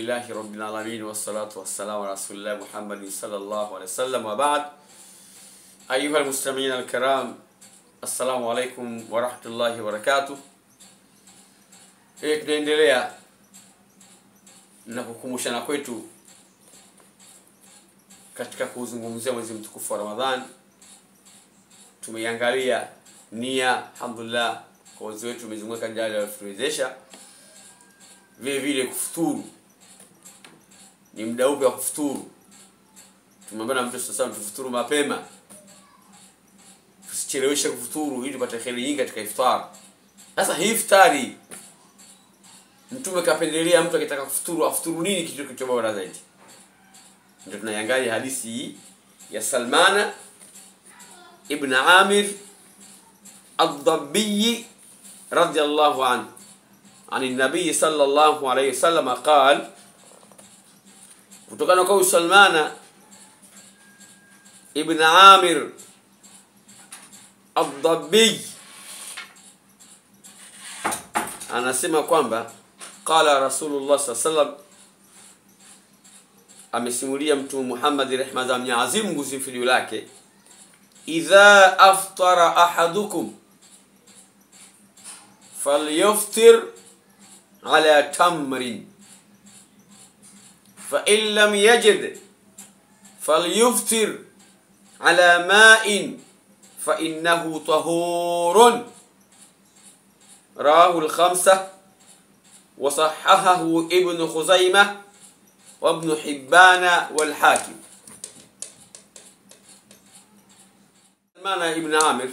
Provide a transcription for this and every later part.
Alhamdulillahi Rabbil Alamin wassalatu wassalamu ala Rasulillah Muhammadin sallallahu alaihi wasallam wa ba'd. Ayuha almuslimin alkiram, assalamu alaikum wa rahmatullahi wa barakatuh. Tunaendelea na kukumbushana kwetu katika kuzungumzia mwezi mtukufu wa Ramadhan. Tumeangalia nia, alhamdulillah, kwa wazee wetu tumezunguka njia ya kutuwezesha. Vile vile kufuturu, ni muda upi wa kufuturu. Tumemwambia mtu sasa tufuturu mapema, tusicheleweshe kufuturu ili tupate kheri nyingi katika iftar. Sasa hii iftari Mtume kapendelea mtu akitaka kufuturu afuturu nini kitu kilicho bora zaidi. Ndio tunaangalia hadithi ya Salman ibn Amir ad-Dabbi radiyallahu anhu عن النبي صلى الله عليه وسلم قال, kutokana kwa Salman ibn Amir ad-Dabbi anasema kwamba qala Rasulullah sallallahu alaihi wasallam, amesimulia Mtume Muhammad rehma za Mwenyezi Mungu zimfilie lake, idha aftara ahadukum falyaftir على تمر فإن لم يجد فليفطر على ماء فإنه طهور. رواه الخمسة وصححه ابن خزيمة وابن حبان والحاكم. Salman ibn Amir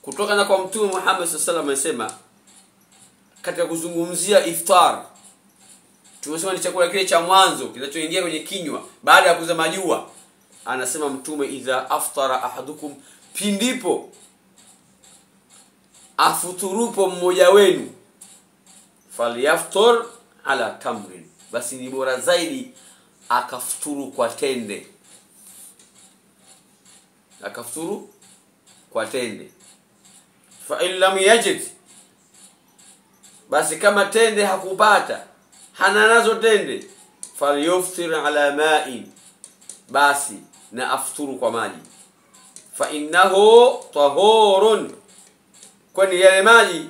kutokana kwa Mtume Muhammad sallallahu alaihi wasallam amesema katika kuzungumzia iftar, tumesema ni chakula kile cha mwanzo kinachoingia kwenye kinywa baada ya kuzama jua. Anasema Mtume, idha aftara ahadukum, pindipo afuturupo mmoja wenu, falyaftur ala tamrin, basi ni bora zaidi akafuturu kwa tende. Akafuturu kwa tende. Fa in lam yajid, basi kama tende hakupata, hana nazo tende, falyuftir ala ma'in, basi na afturu kwa maji. Fa innahu tahurun, kwani yale maji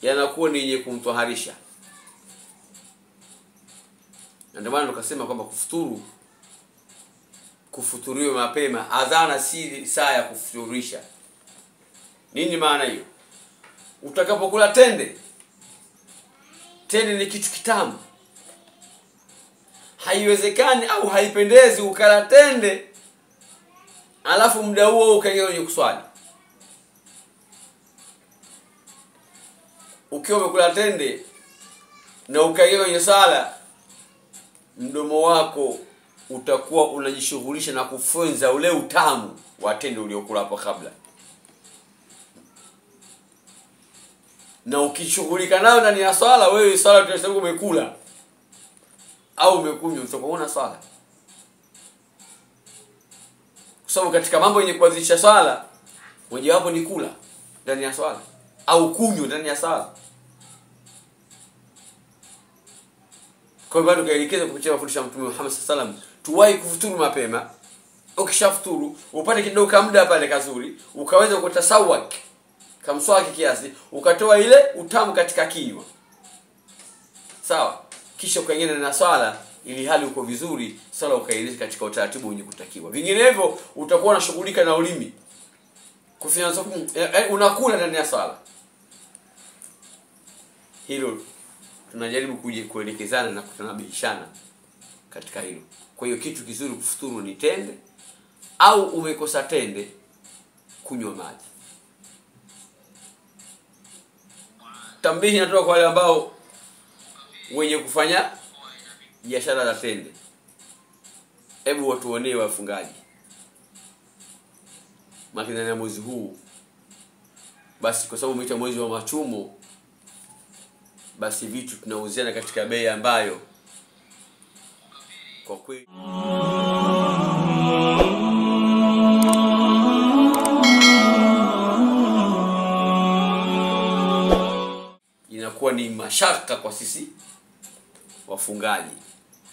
yanakuwa ni yenye kumtoharisha. Ndio maana tukasema kwamba kufuturiwe mapema. Adhana si saa ya kufuturisha. Nini maana hiyo? Utakapokula tende ni kitu kitamu. Haiwezekani au haipendezi ukala tende alafu muda huo ukaingia kwenye kuswali. Ukiwa umekula tende na ukaingia kwenye sala, mdomo wako utakuwa unajishughulisha na kufunza ule utamu wa tende uliokula hapo kabla. Na ukishughulika nayo ndani ya swala, wewe swala tunasema umekula au umekunywa, utakuona swala. Kwa sababu katika mambo yenye kuanzisha swala, mojawapo ni kula ndani ya swala au kunywa ndani ya swala. Kwa hivyo tukaelekeza kupitia mafundisho ya Mtume Muhammad sallallahu alaihi wasallam, tuwahi kufuturu mapema. Ukishafuturu upate kidogo muda pale kazuri, ukaweza kutasawak kamswaki kiasi, ukatoa ile utamu katika kinywa. Sawa? Kisha ukaingia na swala ili hali uko vizuri, swala ukaeleza katika utaratibu wenye kutakiwa. Vinginevyo utakuwa unashughulika na ulimi. Kufanya unakula ndani ya swala. Hilo tunajaribu kuelekezana na kutanabishana katika hilo. Kwa hiyo kitu kizuri kufuturu ni tende, au umekosa tende, kunywa maji. Tambihi natoka kwa wale ambao wenye kufanya biashara za tende. Hebu watuonee wafungaji. Makina na mwezi huu, basi kwa sababu umeita mwezi wa machumo, basi vitu tunauziana katika bei ambayo kwa kweli inakuwa ni mashaka kwa sisi wafungaji,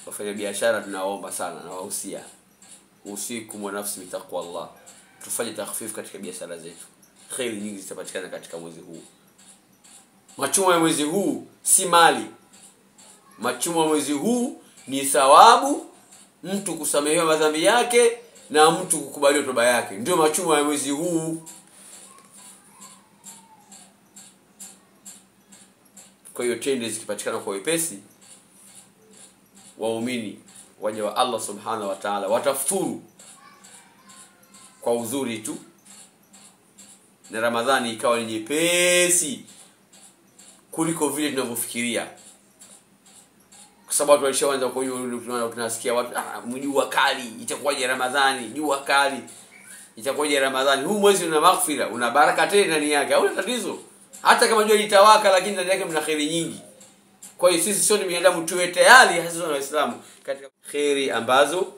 wafanya biashara, tunaomba sana na wahusia usiku wa nafsi bitaqwa Allah, tufanye takhfif katika biashara zetu. Khairi nyingi zitapatikana katika mwezi huu. Machumo ya mwezi huu si mali. Machumo ya mwezi huu ni thawabu, mtu kusamehewa madhambi yake na mtu kukubaliwa toba yake. Ndio machumo ya mwezi huu. Kwa hiyo tende zikipatikana kwa wepesi, waumini waja wa Allah subhanahu wa ta'ala watafuturu kwa uzuri tu, na Ramadhani ikawa ni nyepesi kuliko vile tunavyofikiria. Kwa sababu watu walishaanza tunasikia watu jua kali, itakuwaje Ramadhani? Jua kali, itakuwaje Ramadhani? Huu mwezi una maghfira, una baraka tena ndani yake. Hauna tatizo. Hata kama jua litawaka, lakini ndani yake mna khairi nyingi. Kwa hiyo sisi sote binadamu tuwe tayari, hasa Waislamu, katika khairi ambazo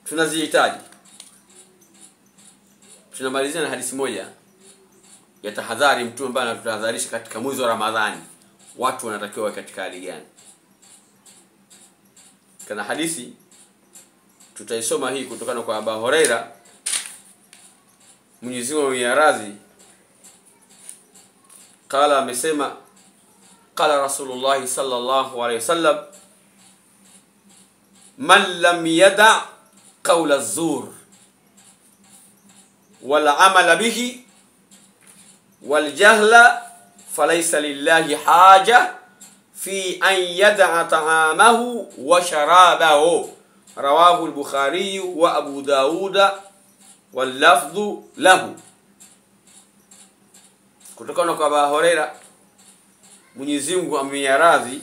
tunazihitaji. Tunamalizia na hadithi moja ya tahadhari mtume ambaye anatutahadharisha katika mwezi wa Ramadhani. Watu wanatakiwa katika hali gani? Kana hadithi tutaisoma hii kutokana kwa Abu Huraira, Mwenyezi Mungu ameyaradhi. Qala, amesema qala Rasulullah sallallahu alayhi wasallam, man lam yada qawla az-zur wal amala bihi wal jahla falaysa lillahi haja fi an yada'a ta'amahu wa sharabahu. Rawahu al-Bukhari wa Abu Daud wal lafdhu lahu. Kutokana kwa Abu Huraira, Mwenyezi Mungu ameyaradhi,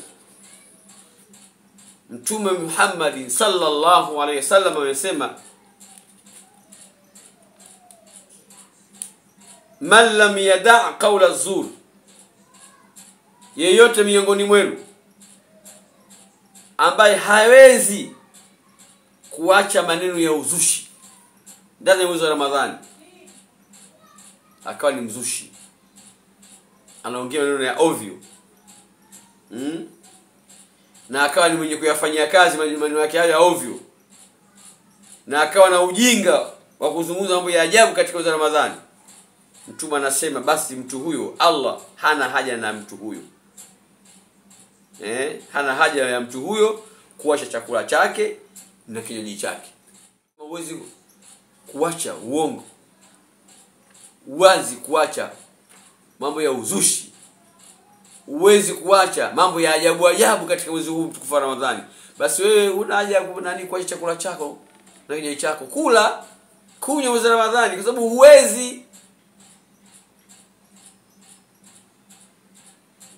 Mtume Muhammad sallallahu alayhi wasallam amesema, man lam yada' qawla az-zur, yeyote miongoni mwenu ambaye hawezi kuacha maneno ya uzushi ndani ya mwezi wa Ramadhani, akawa ni mzushi, anaongea maneno ya ovyo, na akawa ni mwenye kuyafanyia kazi maneno yake ya ovyo, na akawa na ujinga wa kuzungumza mambo ya ajabu katika mwezi wa Ramadhani, Mtume anasema basi mtu huyo Allah hana haja na mtu huyo. Hana haja ya mtu huyo kuacha chakula chake na kinywaji chake. Huwezi kuacha uongo, uwazi kuacha mambo ya uzushi, uwezi kuacha mambo ya ajabu ajabu katika mwezi huu mtukufu wa Ramadhani. Basi wewe una haja nani kuacha chakula chako na kinywaji chako? Kula, kunywa mwezi wa Ramadhani, kwa sababu huwezi.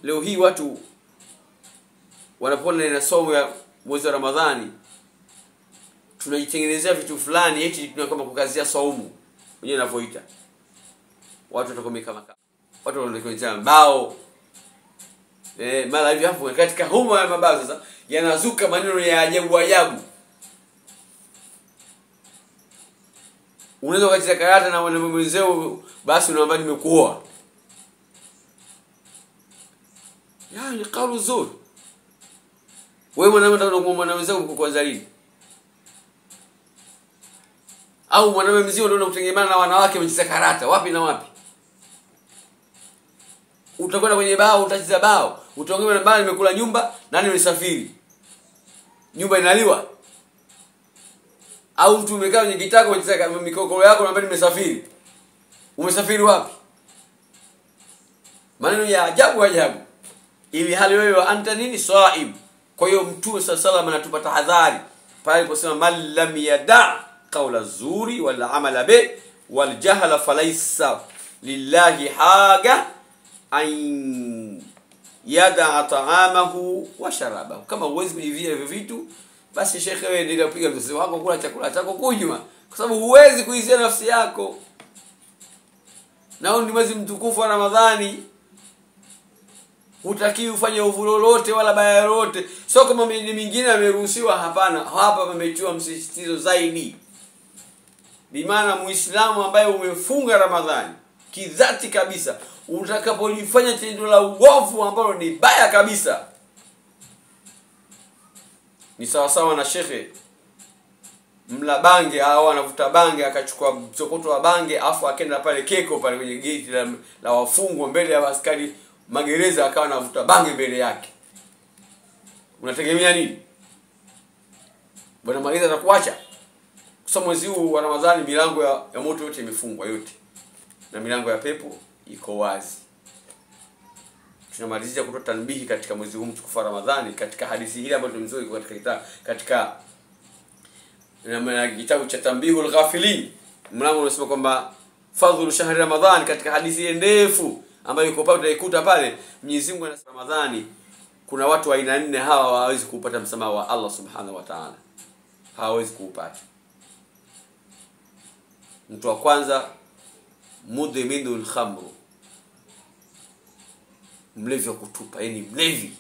Leo hii watu wanapona na somo ya mwezi wa Ramadhani, tunajitengenezea vitu fulani eti tunakoma kukazia saumu wenyewe wanavyoita. Watu watakomeka maka, watu wanakwenda mbao, mara hivi hapo katika humo ya mabao sasa yanazuka maneno ya ajabu ajabu. Unaweza kucheza karata na mwenzeo, basi unaomba nimekuoa. Yani kaulu zur. Wewe mwanamume unataka kumwona mwenzako kwanza lini? Au mwanamume mzima ndio unakutengemana na wanawake mcheza karata wapi na wapi? Utakwenda kwenye bao, utacheza bao, utaongea na baba nimekula nyumba, nani nimesafiri? Nyumba inaliwa? Au mtu umekaa kwenye kitako unacheza mikokoro yako na nimesafiri? Umesafiri wapi? Maneno ya ajabu ajabu. Ili hali wewe anta nini saim. Kwa hiyo Mtume sallallahu anatupa tahadhari pale aliposema man lam yada qawla zuri wal amala bi wal jahla falaysa lillahi haga an yada ta'amahu wa sharabahu. Kama huwezi kujivia hivyo vitu, basi shekhe wewe ndio piga mzee wako, kula chakula chako, kunywa, kwa sababu huwezi kuizia nafsi yako. Na ni mwezi mtukufu wa Ramadhani, hutakiwi ufanye ovu lolote wala baya lolote. Sio kama mingine ameruhusiwa, hapana. Hapa pametiwa msisitizo zaidi. Bimaana Muislamu ambaye umefunga Ramadhani kidhati kabisa, utakapolifanya tendo la uovu ambalo ni baya kabisa, Ni sawa sawa na shekhe mla bange au anavuta bange akachukua msokoto wa bange afu akaenda pale Keko pale kwenye gate la wafungwa mbele ya askari magereza akawa anavuta bange mbele yake. Unategemea nini? Bwana magereza atakuacha? Kwa mwezi huu wa Ramadhani milango ya moto yote imefungwa yote. Na milango ya pepo iko wazi. Tunamalizia kutoa tanbihi katika mwezi huu mtukufu wa Ramadhani katika hadithi hii ambayo tumezoi katika kitabu cha Tambihul Ghafilin. Mlango unasema kwamba fadhlu shahri Ramadhani, katika hadithi ndefu ambayo iko pale utaikuta pale Mwenyezi Mungu anasema Ramadhani kuna watu wa aina 4 hawa hawawezi kupata msamaha wa Allah Subhanahu wa Ta'ala. Hawawezi kupata. Mtu wa kwanza mudminul khamr, mlevi wa kutupa, yani mlevi.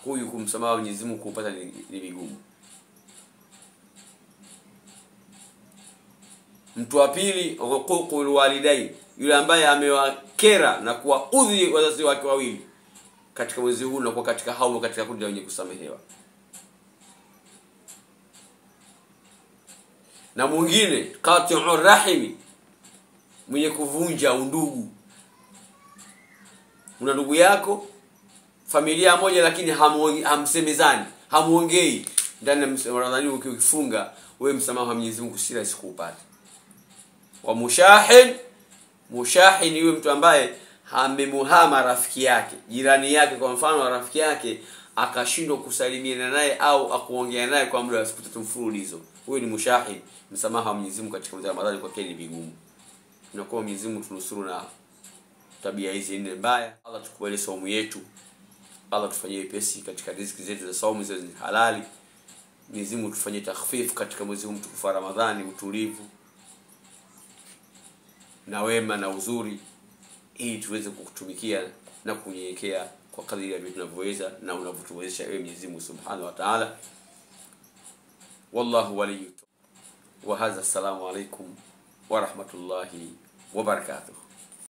Huyu kumsamaha Mwenyezi Mungu kupata ni vigumu. Mtu wa pili huququl walidain, yule ambaye amewakera na kuwaudhi wazazi wake wawili, katika mwezi huu na kwa katika hao katika kundi la wenye kusamehewa. Na mwingine qati'ur rahimi, mwenye kuvunja undugu. Una ndugu yako familia moja lakini hamsemezani, hamuongei. Ndani ya Ramadhani ukifunga wewe msamaha wa Mwenyezi Mungu si rahisi kupata. Wa mushahin yule mtu ambaye amemuhama rafiki yake, jirani yake, kwa mfano rafiki yake akashindwa kusalimiana naye au akuongea naye kwa muda wa siku 3 mfululizo. Huyo ni mushahin. Msamaha wa Mwenyezi Mungu katika mwezi wa Ramadhani kwa kweli ni vigumu. Tunakuwa Mwenyezi Mungu tunusuru na tabia hizi nne mbaya. Allah tukubali saumu yetu. Allah tufanyie pesi katika riziki zetu za saumu hizo ni halali. Mwenyezi Mungu tufanyie takhfif katika mwezi huu mtukufu wa Ramadhani, utulivu na wema na uzuri, ili tuweze kukutumikia na kunyenyekea kwa kadiri ya vitu tunavyoweza na unavyotuwezesha ewe Mwenyezi Mungu Subhanahu wa Ta'ala. Wallahu waliyyu wa hadha. Assalamu alaykum wa rahmatullahi wa barakatuh.